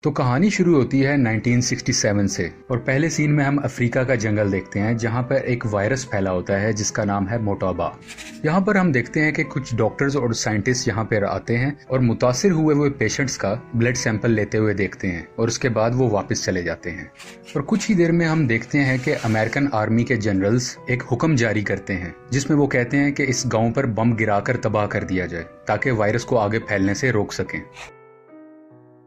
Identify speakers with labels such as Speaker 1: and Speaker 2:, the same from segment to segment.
Speaker 1: तो कहानी शुरू होती है 1967 से और पहले सीन में हम अफ्रीका का जंगल देखते हैं जहां पर एक वायरस फैला होता है जिसका नाम है मोटाबा। यहां पर हम देखते हैं कि कुछ डॉक्टर्स और साइंटिस्ट यहां पर आते हैं और मुतासिर हुए पेशेंट्स का ब्लड सैंपल लेते हुए देखते हैं और उसके बाद वो वापस चले जाते हैं। और कुछ ही देर में हम देखते हैं कि अमेरिकन आर्मी के जनरल्स एक हुक्म जारी करते हैं जिसमें वो कहते हैं कि इस गाँव पर बम गिराकर तबाह कर दिया जाए ताकि वायरस को आगे फैलने से रोक सकें।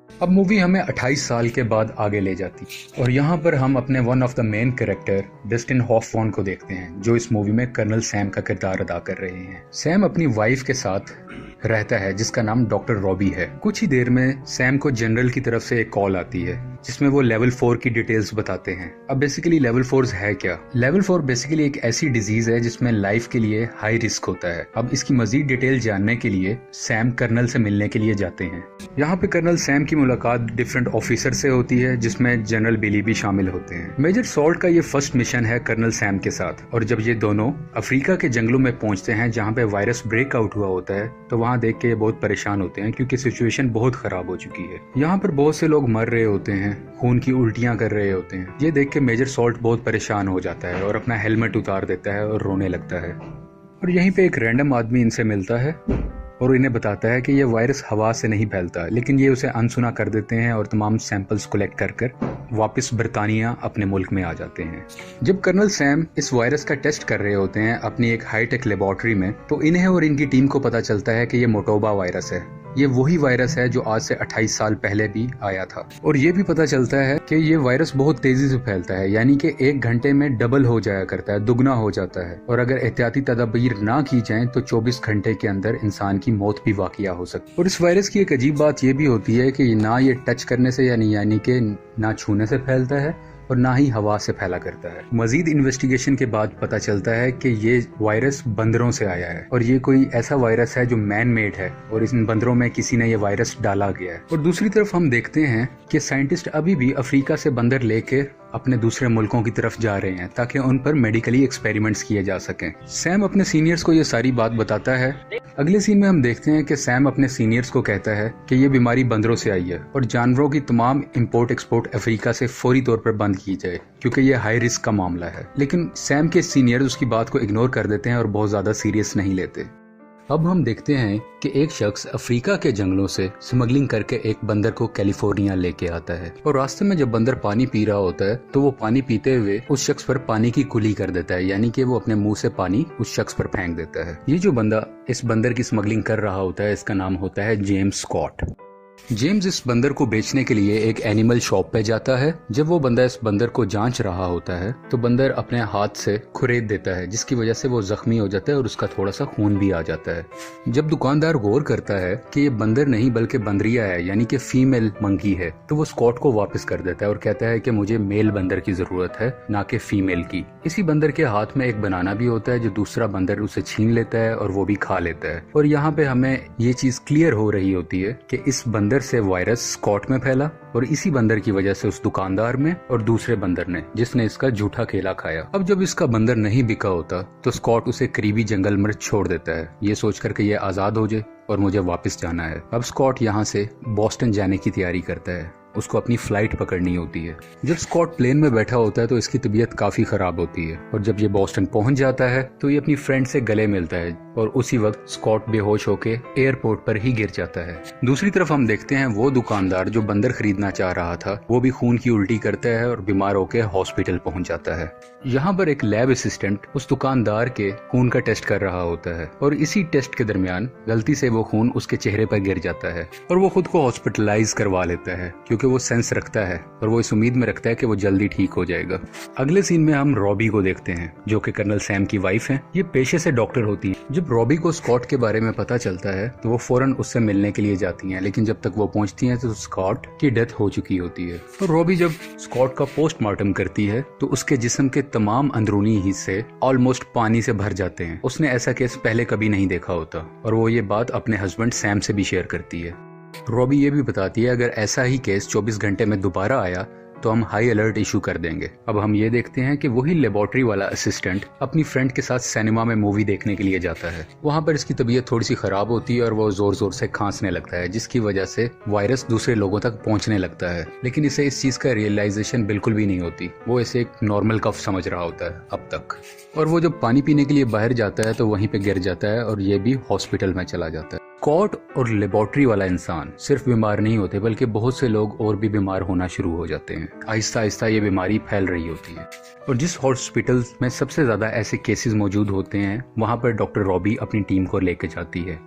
Speaker 1: अब मूवी हमें 28 साल के बाद आगे ले जाती और यहाँ पर हम अपने one of the main character Dustin Hoffman को देखते हैं जो इस मूवी में कर्नल सैम का किरदार अदा कर रहे हैं। सैम अपनी वाइफ के साथ रहता है जिसका नाम डॉक्टर रॉबी है। कुछ ही देर में सैम को जनरल की तरफ से एक कॉल आती है जिसमें वो लेवल 4 की डिटेल्स बताते हैं। अब बेसिकली लेवल 4 है क्या? लेवल 4 बेसिकली एक ऐसी डिजीज है जिसमें लाइफ के लिए हाई रिस्क होता है। अब इसकी मजीद डिटेल जानने के लिए सैम कर्नल से मिलने के लिए जाते हैं। यहाँ पे कर्नल सैम की मुलाकात डिफरेंट ऑफिसर से होती है जिसमें जनरल बिली भी शामिल होते हैं। मेजर सॉल्ट का ये फर्स्ट मिशन है कर्नल सैम के साथ और जब ये दोनों अफ्रीका के जंगलों में पहुंचते हैं जहाँ पे वायरस ब्रेकआउट हुआ होता है तो वहाँ देख के ये बहुत परेशान होते हैं क्योंकि सिचुएशन बहुत खराब हो चुकी है। यहाँ पर बहुत से लोग मर रहे होते हैं, खून की उल्टियां कर रहे होते हैं। ये देख के मेजर सॉल्ट बहुत परेशान हो जाता है और अपना हेलमेट उतार देता है और रोने लगता है। और यहीं पे एक रैंडम आदमी इनसे मिलता है और इन्हें बताता है कि ये वायरस हवा से नहीं फैलता, लेकिन ये उसे अनसुना कर देते हैं और तमाम सैंपल्स कलेक्ट कर वापस बरतानिया अपने मुल्क में आ जाते हैं। जब कर्नल सैम इस वायरस का टेस्ट कर रहे होते हैं अपनी एक हाईटेक लेबोरेटरी में तो इन्हें और इनकी टीम को पता चलता है कि ये मोटोबा वायरस है। ये वही वायरस है जो आज से 28 साल पहले भी आया था। और ये भी पता चलता है कि ये वायरस बहुत तेजी से फैलता है, यानी कि 1 घंटे में डबल हो जाया करता है, दुगना हो जाता है। और अगर एहतियाती तदाबीर ना की जाए तो 24 घंटे के अंदर इंसान की मौत भी वाक़िया हो सकती है। और इस वायरस की एक अजीब बात ये भी होती है कि ना ये टच करने से यानी कि ना छूने से फैलता है और ना ही हवा से फैला करता है। मजीद इन्वेस्टिगेशन के बाद पता चलता है कि ये वायरस बंदरों से आया है और ये कोई ऐसा वायरस है जो मैन मेड है और इन बंदरों में किसी ने ये वायरस डाला गया है। और दूसरी तरफ हम देखते हैं कि साइंटिस्ट अभी भी अफ्रीका से बंदर लेकर अपने दूसरे मुल्कों की तरफ जा रहे हैं ताकि उन पर मेडिकली एक्सपेरिमेंट्स किए जा सकें। सैम अपने सीनियर्स को ये सारी बात बताता है। अगले सीन में हम देखते हैं कि सैम अपने सीनियर्स को कहता है कि ये बीमारी बंदरों से आई है और जानवरों की तमाम इंपोर्ट एक्सपोर्ट अफ्रीका से फौरी तौर पर बंद की जाए क्योंकि ये हाई रिस्क का मामला है। लेकिन सैम के सीनियर्स उसकी बात को इग्नोर कर देते हैं और बहुत ज्यादा सीरियस नहीं लेते। अब हम देखते हैं कि एक शख्स अफ्रीका के जंगलों से स्मगलिंग करके एक बंदर को कैलिफोर्निया लेके आता है और रास्ते में जब बंदर पानी पी रहा होता है तो वो पानी पीते हुए उस शख्स पर पानी की कुली कर देता है, यानी कि वो अपने मुंह से पानी उस शख्स पर फेंक देता है। ये जो बंदा इस बंदर की स्मगलिंग कर रहा होता है इसका नाम होता है जेम्स स्कॉट। जेम्स इस बंदर को बेचने के लिए एक एनिमल शॉप पे जाता है। जब वो बंदा इस बंदर को जांच रहा होता है तो बंदर अपने हाथ से खुरेद देता है जिसकी वजह से वो जख्मी हो जाता है और उसका थोड़ा सा खून भी आ जाता है। जब दुकानदार गौर करता है कि ये बंदर नहीं बल्कि बंदरिया है, यानी कि फीमेल मंकी है, तो वो स्कॉट को वापस कर देता है और कहता है कि मुझे मेल बंदर की जरूरत है ना कि फीमेल की। इसी बंदर के हाथ में एक बनाना भी होता है जो दूसरा बंदर उसे छीन लेता है और वो भी खा लेता है। और यहाँ पे हमें ये चीज क्लियर हो रही होती है कि इस बंदर से वायरस स्कॉट में फैला और इसी बंदर की वजह से उस दुकानदार में और दूसरे बंदर ने जिसने इसका झूठा केला खाया। अब जब इसका बंदर नहीं बिका होता तो स्कॉट उसे करीबी जंगल में छोड़ देता है ये सोचकर कि ये आजाद हो जाए और मुझे वापस जाना है। अब स्कॉट यहाँ से बॉस्टन जाने की तैयारी करता है, उसको अपनी फ्लाइट पकड़नी होती है। जब स्कॉट प्लेन में बैठा होता है तो इसकी तबीयत काफी खराब होती है और जब ये बॉस्टन पहुंच जाता है तो ये अपनी फ्रेंड से गले मिलता है और उसी वक्त स्कॉट बेहोश होके एयरपोर्ट पर ही गिर जाता है। दूसरी तरफ हम देखते हैं वो दुकानदार जो बंदर खरीदना चाह रहा था वो भी खून की उल्टी करता है और बीमार होकर हॉस्पिटल पहुंच जाता है। यहाँ पर एक लैब असिस्टेंट उस दुकानदार के खून का टेस्ट कर रहा होता है और इसी टेस्ट के दरमियान गलती से वो खून उसके चेहरे पर गिर जाता है और वो खुद को हॉस्पिटलाइज करवा लेता है क्योंकि वो सेंस रखता है और वो इस उम्मीद में रखता है कि वो जल्दी ठीक हो जाएगा। अगले सीन में हम रॉबी को देखते हैं जो कि कर्नल सैम की वाइफ है। ये पेशे से डॉक्टर होती है। जब रॉबी को स्कॉट के बारे में पता चलता है तो वो फौरन उससे मिलने के लिए जाती हैं, लेकिन जब तक वो पहुंचती हैं तो स्कॉट की डेथ हो चुकी होती है। और रॉबी जब स्कॉट का पोस्टमार्टम करती है तो उसके जिस्म के तमाम अंदरूनी हिस्से ऑलमोस्ट पानी से भर जाते हैं। उसने ऐसा केस पहले कभी नहीं देखा होता और वो ये बात अपने हस्बैंड सैम से भी शेयर करती है। रॉबी ये भी बताती है अगर ऐसा ही केस 24 घंटे में दोबारा आया तो हम हाई अलर्ट इशू कर देंगे। अब हम ये देखते हैं कि वही लेबोरेटरी वाला असिस्टेंट अपनी फ्रेंड के साथ सिनेमा में मूवी देखने के लिए जाता है। वहाँ पर इसकी तबीयत थोड़ी सी खराब होती है और वो जोर जोर से खांसने लगता है, जिसकी वजह से वायरस दूसरे लोगों तक पहुँचने लगता है। लेकिन इसे इस चीज का रियलाइजेशन बिल्कुल भी नहीं होती। वो इसे एक नॉर्मल कफ समझ रहा होता है अब तक। और वो जब पानी पीने के लिए बाहर जाता है तो वहीं पे गिर जाता है और ये भी हॉस्पिटल में चला जाता है। कॉट और लेबोरेटरी वाला इंसान सिर्फ बीमार नहीं होते, बल्कि बहुत से लोग और भी बीमार होना शुरू हो जाते हैं। आहिस्ता आहिस्ता ये बीमारी फैल रही होती है और जिस हॉस्पिटल में सबसे ज्यादा ऐसे केसेस मौजूद होते हैं वहां पर डॉक्टर रॉबी अपनी टीम को लेकर जाती है।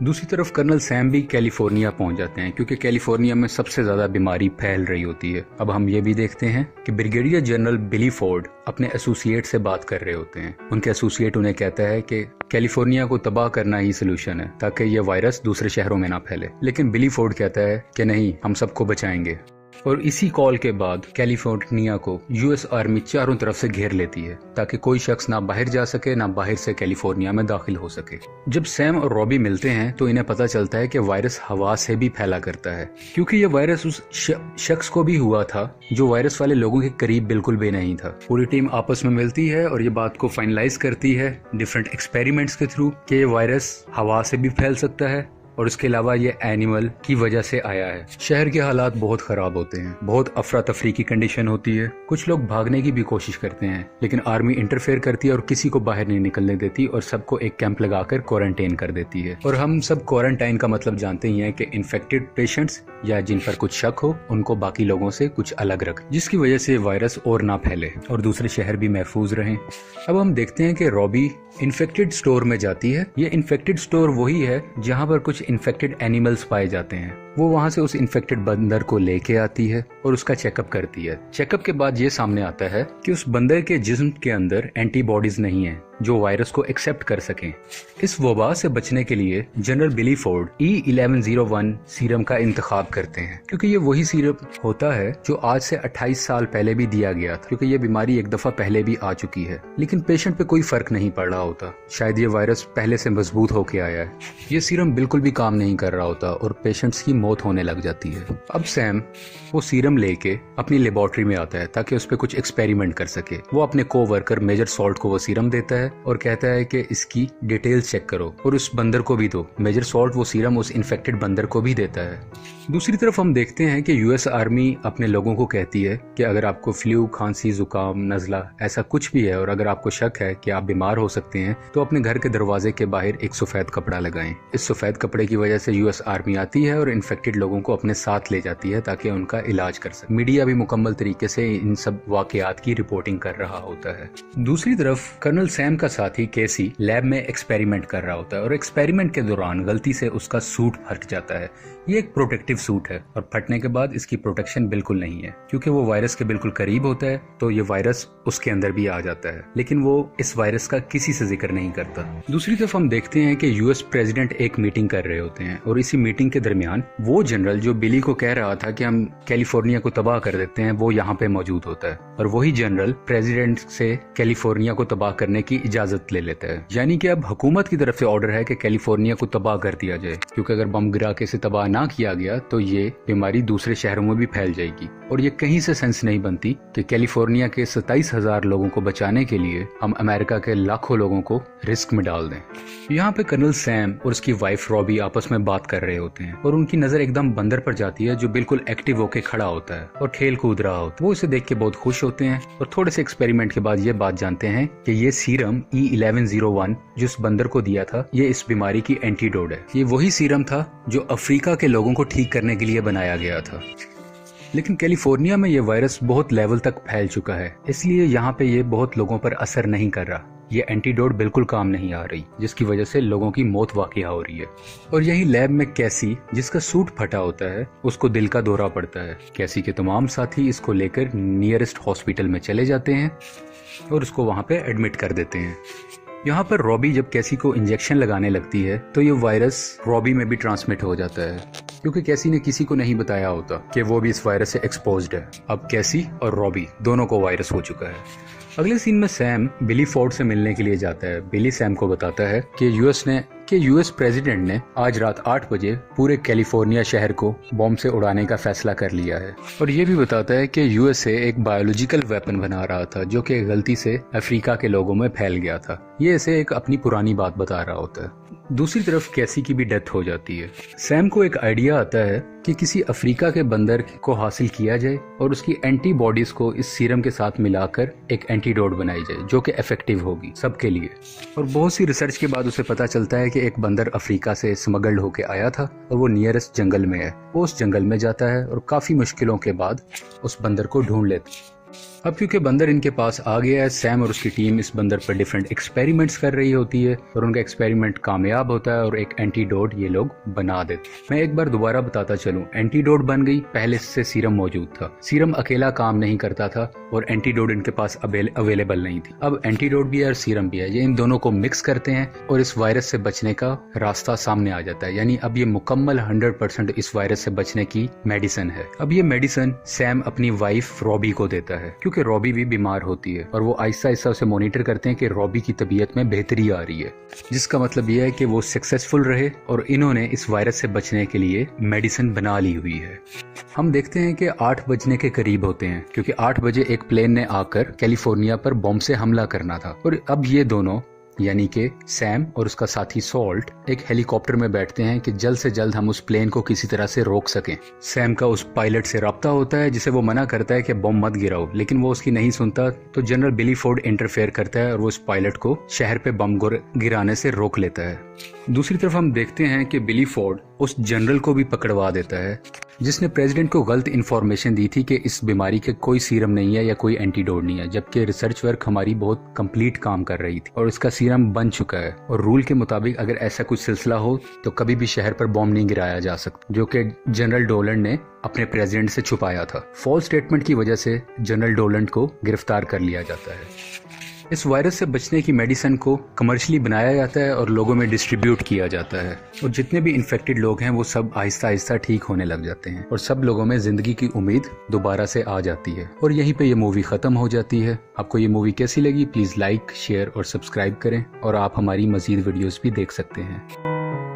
Speaker 1: दूसरी तरफ कर्नल सैम भी कैलिफोर्निया पहुंच जाते हैं, क्योंकि कैलिफोर्निया में सबसे ज्यादा बीमारी फैल रही होती है। अब हम ये भी देखते हैं कि ब्रिगेडियर जनरल बिली फोर्ड अपने एसोसिएट से बात कर रहे होते हैं। उनके एसोसिएट उन्हें कहता है कि कैलिफोर्निया को तबाह करना ही सोल्यूशन है ताकि ये वायरस दूसरे शहरों में ना फैले। लेकिन बिली फोर्ड कहता है कि नहीं, हम सबको बचाएंगे। और इसी कॉल के बाद कैलिफोर्निया को यूएस आर्मी चारों तरफ से घेर लेती है ताकि कोई शख्स ना बाहर जा सके, ना बाहर से कैलिफोर्निया में दाखिल हो सके। जब सैम और रॉबी मिलते हैं तो इन्हें पता चलता है कि वायरस हवा से भी फैला करता है, क्योंकि ये वायरस उस शख्स को भी हुआ था जो वायरस वाले लोगों के करीब बिल्कुल भी नहीं था। पूरी टीम आपस में मिलती है और ये बात को फाइनलाइज करती है डिफरेंट एक्सपेरिमेंट्स के थ्रू कि ये वायरस हवा से भी फैल सकता है और इसके अलावा ये एनिमल की वजह से आया है। शहर के हालात बहुत खराब होते हैं, बहुत अफरा तफरी की कंडीशन होती है। कुछ लोग भागने की भी कोशिश करते हैं, लेकिन आर्मी इंटरफेयर करती है और किसी को बाहर नहीं निकलने देती और सबको एक कैंप लगाकर क्वारंटाइन कर देती है। और हम सब क्वारंटाइन का मतलब जानते ही हैं कि इन्फेक्टेड पेशेंट्स या जिन पर कुछ शक हो उनको बाकी लोगों से कुछ अलग रख, जिसकी वजह से वायरस और ना फैले और दूसरे शहर भी महफूज रहें। अब हम देखते हैं कि रॉबी इन्फेक्टेड स्टोर में जाती है। ये इन्फेक्टेड स्टोर वही है जहाँ पर कुछ इन्फेक्टेड एनिमल्स पाए जाते हैं। वो वहाँ से उस इन्फेक्टेड बंदर को लेके आती है और उसका चेकअप करती है। चेकअप के बाद ये सामने आता है कि उस बंदर के जिस्म के अंदर एंटीबॉडीज नहीं है जो वायरस को एक्सेप्ट कर सकें। इस वबा से बचने के लिए जनरल बिली फोर्ड E1101 सीरम का इंतखाब करते हैं, क्योंकि ये वही सीरम होता है जो आज से 28 साल पहले भी दिया गया था, क्योंकि ये बीमारी एक दफा पहले भी आ चुकी है। लेकिन पेशेंट पे कोई फर्क नहीं पड़ रहा होता, शायद ये वायरस पहले से मजबूत होके आया है। ये सीरम बिल्कुल भी काम नहीं कर रहा होता और पेशेंट्स की मौत होने लग जाती है। अब सैम वो सीरम लेके अपनी लेबोरेटरी में आता है ताकि उस पर कुछ एक्सपेरिमेंट कर सके। वो अपने कोवर्कर मेजर सॉल्ट को वो सीरम देता है और कहता है कि इसकी डिटेल्स चेक करो और उस बंदर को भी दो। मेजर सॉल्ट वो सीरम उस इन्फेक्टेड बंदर को भी देता है। दूसरी तरफ हम देखते हैं कि यूएस आर्मी अपने लोगों को कहती है कि अगर आपको फ्लू, खांसी, जुकाम, नजला ऐसा कुछ भी है और अगर आपको शक है कि आप बीमार हो सकते हैं तो अपने घर के दरवाजे के बाहर एक सफेद कपड़ा लगाएं। इस सफेद कपड़े की वजह से यूएस आर्मी आती है और इन्फेक्टेड लोगों को अपने साथ ले जाती है ताकि उनका इलाज कर सके। मीडिया भी मुकम्मल तरीके से इन सब वाकयात की रिपोर्टिंग कर रहा होता है। दूसरी तरफ कर्नल सैम का साथी केसी लैब में एक्सपेरिमेंट कर रहा होता है और एक्सपेरिमेंट के दौरान गलती से उसका सूट फट जाता है। ये एक प्रोटेक्टिव सूट है और फटने के बाद इसकी प्रोटेक्शन बिल्कुल नहीं है, क्योंकि वो वायरस के बिल्कुल करीब होता है तो ये वायरस उसके अंदर भी आ जाता है, लेकिन वो इस वायरस का किसी से जिक्र नहीं करता। दूसरी तरफ हम देखते हैं कि यूएस प्रेसिडेंट एक मीटिंग कर रहे होते हैं और इसी मीटिंग के दरमियान वो जनरल जो बिली को कह रहा था कि हम कैलिफोर्निया को तबाह कर देते हैं वो यहाँ पे मौजूद होता है और वही जनरल प्रेसिडेंट से कैलिफोर्निया को तबाह करने की इजाजत ले लेता है। यानी कि अब हुकूमत की तरफ से ऑर्डर है कि कैलिफोर्निया को तबाह कर दिया जाए, क्योंकि अगर बम गिरा के इसे तबाह ना किया गया तो ये बीमारी दूसरे शहरों में भी फैल जाएगी। और ये कहीं से सेंस नहीं बनती कि कैलिफोर्निया के 27,000 लोगों को बचाने के लिए हम अमेरिका के लाखों लोगों को रिस्क में डाल दें। यहाँ पे कर्नल सैम और उसकी वाइफ रॉबी आपस में बात कर रहे होते हैं और उनकी नजर एकदम बंदर पर जाती है जो बिल्कुल एक्टिव होके खड़ा होता है और खेल कूद रहा होता है। वो इसे देख के बहुत खुश होते हैं और थोड़े से एक्सपेरिमेंट के बाद ये बात जानते हैं कि ये सीरम E1101 जिस बंदर को दिया था ये इस बीमारी की एंटीडोट है। ये वही सीरम था जो अफ्रीका के लोगों को ठीक करने के लिए बनाया गया था। लेकिन कैलिफोर्निया में ये वायरस बहुत लेवल तक फैल चुका है, इसलिए यहाँ पे ये बहुत लोगों पर असर नहीं कर रहा। ये एंटीडोट बिल्कुल काम नहीं आ रही, जिसकी वजह से लोगों की मौत वाक़या हो रही है। और यही लैब में कैसी, जिसका सूट फटा होता है, उसको दिल का दौरा पड़ता है। कैसी के तमाम साथी इसको लेकर नियरेस्ट हॉस्पिटल में चले जाते हैं और उसको वहाँ पे एडमिट कर देते हैं। यहाँ पर रॉबी जब कैसी को इंजेक्शन लगाने लगती है तो ये वायरस रॉबी में भी ट्रांसमिट हो जाता है, क्योंकि कैसी ने किसी को नहीं बताया होता कि वो भी इस वायरस से एक्सपोज्ड है। अब कैसी और रॉबी दोनों को वायरस हो चुका है। अगले सीन में सैम बिली फोर्ड से मिलने के लिए जाता है। बिली सैम को बताता है कि यूएस ने कि यूएस प्रेसिडेंट ने आज रात 8 बजे पूरे कैलिफोर्निया शहर को बॉम्ब से उड़ाने का फैसला कर लिया है। और ये भी बताता है कि यूएसए एक बायोलॉजिकल वेपन बना रहा था जो कि गलती से अफ्रीका के लोगों में फैल गया था। ये इसे एक अपनी पुरानी बात बता रहा होता है। दूसरी तरफ कैसी की भी डेथ हो जाती है। सैम को एक आइडिया आता है कि किसी अफ्रीका के बंदर को हासिल किया जाए और उसकी एंटीबॉडीज को इस सीरम के साथ मिलाकर एक एंटीडोट बनाई जाए जो कि इफेक्टिव होगी सबके लिए। और बहुत सी रिसर्च के बाद उसे पता चलता है कि एक बंदर अफ्रीका से स्मगल्ड होके आया था और वो नियरेस्ट जंगल में है। वो उस जंगल में जाता है और काफी मुश्किलों के बाद उस बंदर को ढूंढ लेता है। अब क्योंकि बंदर इनके पास आ गया है, सैम और उसकी टीम इस बंदर पर डिफरेंट एक्सपेरिमेंट्स कर रही होती है और उनका एक्सपेरिमेंट कामयाब होता है और एक एंटीडोट ये लोग बना देते हैं। मैं एक बार दोबारा बताता चलूं, एंटीडोट बन गई, पहले से सीरम मौजूद था। सीरम अकेला काम नहीं करता था और एंटीडोट इनके पास अवेलेबल नहीं थी। अब एंटीडोट भी है और सीरम भी है, ये इन दोनों को मिक्स करते हैं और इस वायरस से बचने का रास्ता सामने आ जाता है। यानी अब ये मुकम्मल 100% इस वायरस से बचने की मेडिसिन है। अब ये मेडिसिन सैम अपनी वाइफ रॉबी को देता है क्योंकि रॉबी भी बीमार होती है और वो आहिस्ता आहिस्ता उसे मॉनिटर करते हैं कि रॉबी की तबीयत में बेहतरी आ रही है, जिसका मतलब ये है कि वो सक्सेसफुल रहे और इन्होंने इस वायरस से बचने के लिए मेडिसिन बना ली हुई है। हम देखते हैं कि 8 बजने के करीब होते हैं क्योंकि 8 बजे एक प्लेन ने आकर कैलिफोर्निया पर बॉम्ब से हमला करना था और अब ये दोनों यानी कि सैम और उसका साथी सॉल्ट एक हेलीकॉप्टर में बैठते हैं कि जल्द से जल्द हम उस प्लेन को किसी तरह से रोक सकें। सैम का उस पायलट से राब्ता होता है जिसे वो मना करता है कि बॉम्ब मत गिराओ, लेकिन वो उसकी नहीं सुनता तो जनरल बिली फोर्ड इंटरफेयर करता है और वो उस पायलट को शहर पे बम गिराने से रोक लेता है। दूसरी तरफ हम देखते हैं कि बिली फोर्ड उस जनरल को भी पकड़वा देता है जिसने प्रेसिडेंट को गलत इन्फॉर्मेशन दी थी कि इस बीमारी के कोई सीरम नहीं है या कोई एंटीडोट नहीं है, जबकि रिसर्च वर्क हमारी बहुत कंप्लीट काम कर रही थी और इसका सीरम बन चुका है। और रूल के मुताबिक अगर ऐसा कुछ सिलसिला हो तो कभी भी शहर पर बॉम्ब नहीं गिराया जा सकता, जो कि जनरल डोलंड ने अपने प्रेसिडेंट से छुपाया था। फॉल्स स्टेटमेंट की वजह से जनरल डोलंड को गिरफ्तार कर लिया जाता है। इस वायरस से बचने की मेडिसिन को कमर्शियली बनाया जाता है और लोगों में डिस्ट्रीब्यूट किया जाता है और जितने भी इन्फेक्टेड लोग हैं वो सब आहिस्ता आहिस्ता ठीक होने लग जाते हैं और सब लोगों में जिंदगी की उम्मीद दोबारा से आ जाती है। और यहीं पे ये मूवी खत्म हो जाती है। आपको ये मूवी कैसी लगी प्लीज लाइक, शेयर और सब्सक्राइब करें और आप हमारी मजीद वीडियोस भी देख सकते हैं।